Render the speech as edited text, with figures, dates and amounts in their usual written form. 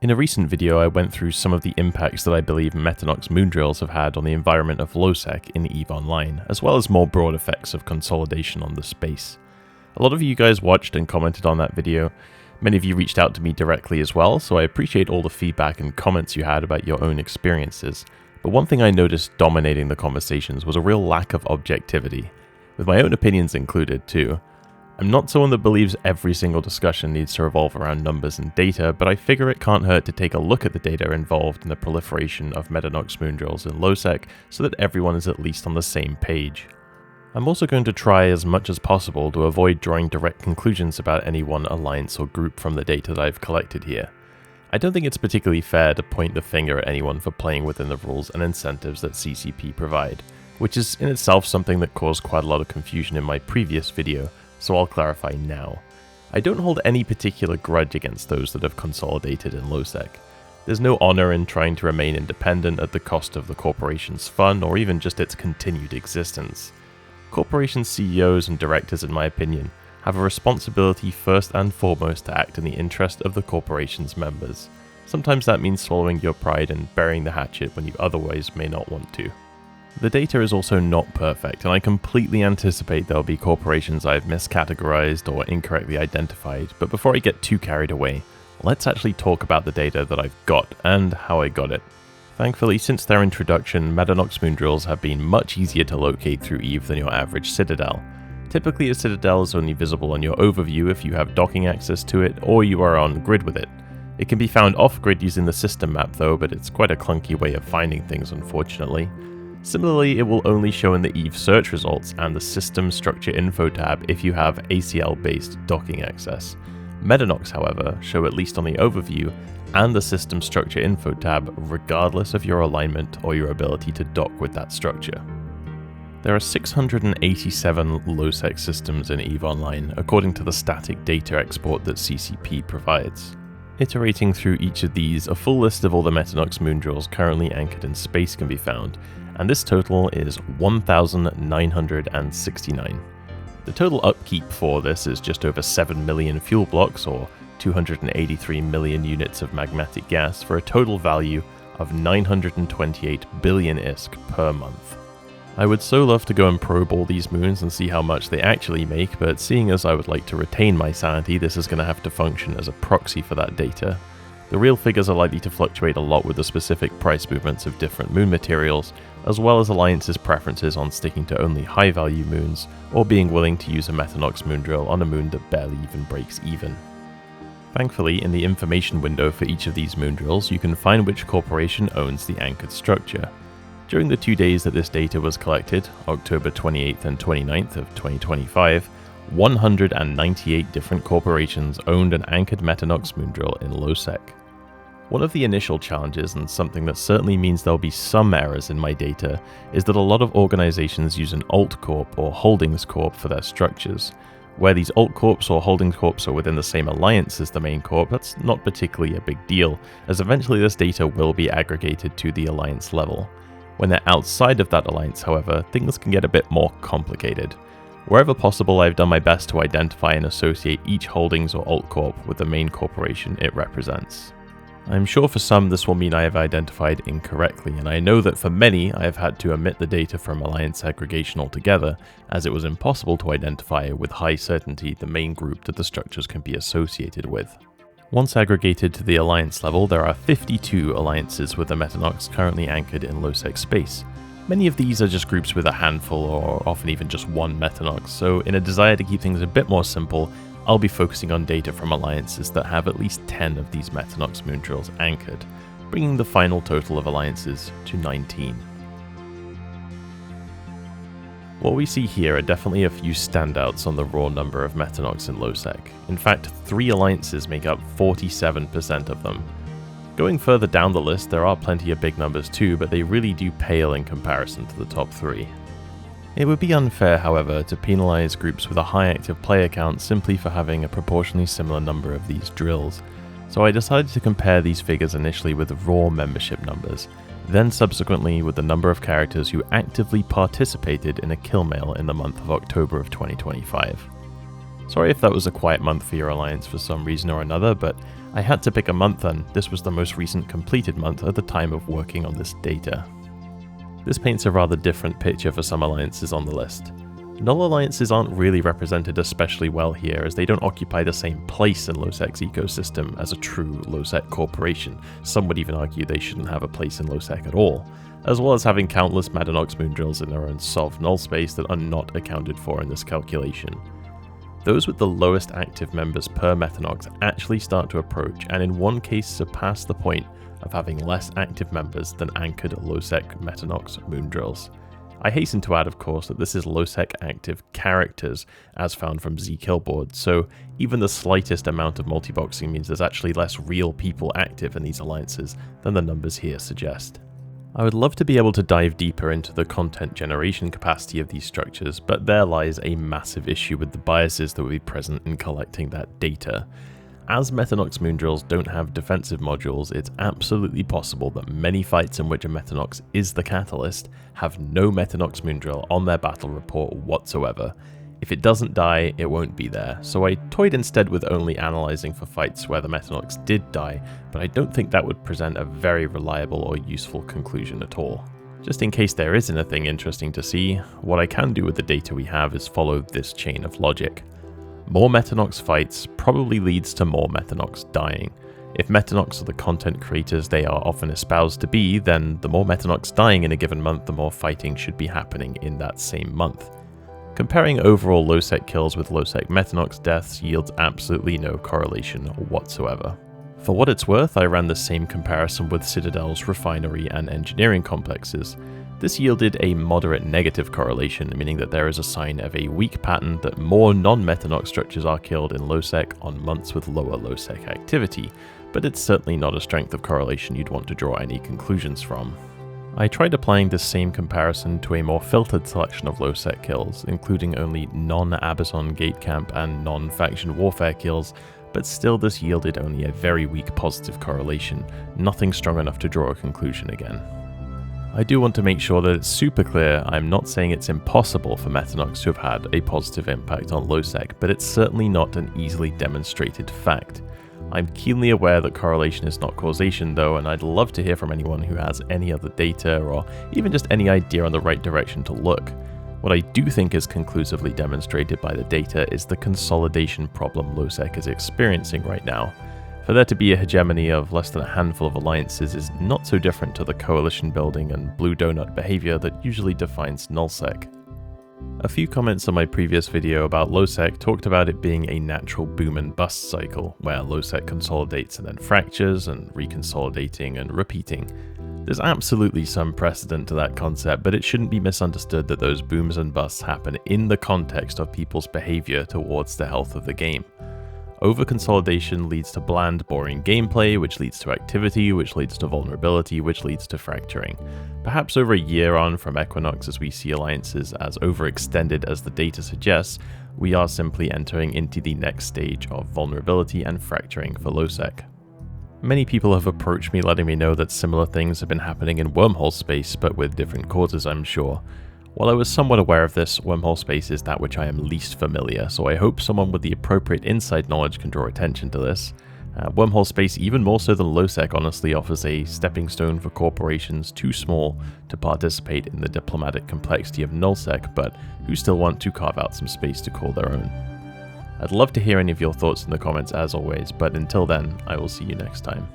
In a recent video, I went through some of the impacts that I believe Metenox moon drills have had on the environment of Lowsec in EVE Online, as well as more broad effects of consolidation on the space. A lot of you guys watched and commented on that video. Many of you reached out to me directly as well, so I appreciate all the feedback and comments you had about your own experiences. But one thing I noticed dominating the conversations was a real lack of objectivity, with my own opinions included too. I'm not someone that believes every single discussion needs to revolve around numbers and data, but I figure it can't hurt to take a look at the data involved in the proliferation of Metenox moon drills in Lowsec so that everyone is at least on the same page. I'm also going to try as much as possible to avoid drawing direct conclusions about any one alliance or group from the data that I've collected here. I don't think it's particularly fair to point the finger at anyone for playing within the rules and incentives that CCP provide, which is in itself something that caused quite a lot of confusion in my previous video, so I'll clarify now. I don't hold any particular grudge against those that have consolidated in Lowsec. There's no honor in trying to remain independent at the cost of the corporation's fun or even just its continued existence. Corporation CEOs and directors, in my opinion, have a responsibility first and foremost to act in the interest of the corporation's members. Sometimes that means swallowing your pride and burying the hatchet when you otherwise may not want to. The data is also not perfect, and I completely anticipate there'll be corporations I've miscategorized or incorrectly identified, but before I get too carried away, let's actually talk about the data that I've got and how I got it. Thankfully, since their introduction, Metenox moon drills have been much easier to locate through EVE than your average Citadel. Typically, a Citadel is only visible on your overview if you have docking access to it or you are on grid with it. It can be found off-grid using the system map though, but it's quite a clunky way of finding things, unfortunately. Similarly, it will only show in the EVE search results and the System Structure Info tab if you have ACL-based docking access. Metenox, however, show at least on the overview and the System Structure Info tab regardless of your alignment or your ability to dock with that structure. There are 687 Lowsec systems in EVE Online, according to the static data export that CCP provides. Iterating through each of these, a full list of all the Metenox moon drills currently anchored in space can be found, and this total is 1,969. The total upkeep for this is just over 7 million fuel blocks, or 283 million units of magmatic gas, for a total value of 928 billion ISK per month. I would so love to go and probe all these moons and see how much they actually make, but seeing as I would like to retain my sanity, this is going to have to function as a proxy for that data. The real figures are likely to fluctuate a lot with the specific price movements of different moon materials, as well as Alliance's preferences on sticking to only high-value moons, or being willing to use a Metenox moon drill on a moon that barely even breaks even. Thankfully, in the information window for each of these moon drills, you can find which corporation owns the anchored structure. During the 2 days that this data was collected, October 28th and 29th of 2025, 198 different corporations owned an anchored Metenox moon drill in Lowsec. One of the initial challenges, and something that certainly means there'll be some errors in my data, is that a lot of organizations use an alt corp or holdings corp for their structures. Where these alt corps or holdings corps are within the same alliance as the main corp, that's not particularly a big deal, as eventually this data will be aggregated to the alliance level. When they're outside of that alliance, however, things can get a bit more complicated. Wherever possible, I've done my best to identify and associate each holdings or alt corp with the main corporation it represents. I'm sure for some this will mean I have identified incorrectly, and I know that for many I have had to omit the data from alliance aggregation altogether, as it was impossible to identify with high certainty the main group that the structures can be associated with. Once aggregated to the alliance level, there are 52 alliances with the Metenox currently anchored in Lowsec space. Many of these are just groups with a handful or often even just one Metenox, so in a desire to keep things a bit more simple, I'll be focusing on data from alliances that have at least 10 of these Metenox moon drills anchored, bringing the final total of alliances to 19. What we see here are definitely a few standouts on the raw number of Metenox in Lowsec. In fact, 3 alliances make up 47% of them. Going further down the list, there are plenty of big numbers too, but they really do pale in comparison to the top 3. It would be unfair, however, to penalize groups with a high active player count simply for having a proportionally similar number of these drills, so I decided to compare these figures initially with raw membership numbers, then subsequently with the number of characters who actively participated in a kill mail in the month of October of 2025. Sorry if that was a quiet month for your alliance for some reason or another, but I had to pick a month and this was the most recent completed month at the time of working on this data. This paints a rather different picture for some alliances on the list. Null alliances aren't really represented especially well here, as they don't occupy the same place in Lowsec's ecosystem as a true Lowsec corporation. Some would even argue they shouldn't have a place in Lowsec at all, as well as having countless Metenox moondrills in their own soft null space that are not accounted for in this calculation. Those with the lowest active members per Metenox actually start to approach, and in one case surpass the point of having less active members than anchored Lowsec Metenox moondrills. I hasten to add, of course, that this is Lowsec active characters as found from zKillboard, so even the slightest amount of multiboxing means there's actually less real people active in these alliances than the numbers here suggest. I would love to be able to dive deeper into the content generation capacity of these structures, but there lies a massive issue with the biases that will be present in collecting that data. As Metenox moondrills don't have defensive modules, it's absolutely possible that many fights in which a Metenox is the catalyst have no Metenox moondrill on their battle report whatsoever. If it doesn't die, it won't be there, so I toyed instead with only analysing for fights where the Metenox did die, but I don't think that would present a very reliable or useful conclusion at all. Just in case there is anything interesting to see, what I can do with the data we have is follow this chain of logic. More Metenox fights probably leads to more Metenox dying. If Metenox are the content creators they are often espoused to be, then the more Metenox dying in a given month, the more fighting should be happening in that same month. Comparing overall Lowsec kills with Lowsec Metenox deaths yields absolutely no correlation whatsoever. For what it's worth, I ran the same comparison with Citadel's refinery and engineering complexes. This yielded a moderate negative correlation, meaning that there is a sign of a weak pattern that more non-Metenox structures are killed in Lowsec on months with lower Lowsec activity, but it's certainly not a strength of correlation you'd want to draw any conclusions from. I tried applying this same comparison to a more filtered selection of Lowsec kills, including only non-Abazon Gate Camp and non-Faction Warfare kills, but still this yielded only a very weak positive correlation, nothing strong enough to draw a conclusion again. I do want to make sure that it's super clear I'm not saying it's impossible for Metenox to have had a positive impact on Lowsec, but it's certainly not an easily demonstrated fact. I'm keenly aware that correlation is not causation though, and I'd love to hear from anyone who has any other data or even just any idea on the right direction to look. What I do think is conclusively demonstrated by the data is the consolidation problem Lowsec is experiencing right now. For there to be a hegemony of less than a handful of alliances is not so different to the coalition building and blue donut behavior that usually defines nullsec. A few comments on my previous video about Lowsec talked about it being a natural boom and bust cycle, where Lowsec consolidates and then fractures and reconsolidating and repeating. There's absolutely some precedent to that concept, but it shouldn't be misunderstood that those booms and busts happen in the context of people's behavior towards the health of the game. Over-consolidation leads to bland, boring gameplay, which leads to activity, which leads to vulnerability, which leads to fracturing. Perhaps over a year on from Equinox, as we see alliances as overextended as the data suggests, we are simply entering into the next stage of vulnerability and fracturing for Lowsec. Many people have approached me letting me know that similar things have been happening in wormhole space, but with different causes, I'm sure. While I was somewhat aware of this, wormhole space is that which I am least familiar, so I hope someone with the appropriate inside knowledge can draw attention to this. Wormhole space, even more so than Lowsec, honestly offers a stepping stone for corporations too small to participate in the diplomatic complexity of nullsec, but who still want to carve out some space to call their own. I'd love to hear any of your thoughts in the comments as always, but until then, I will see you next time.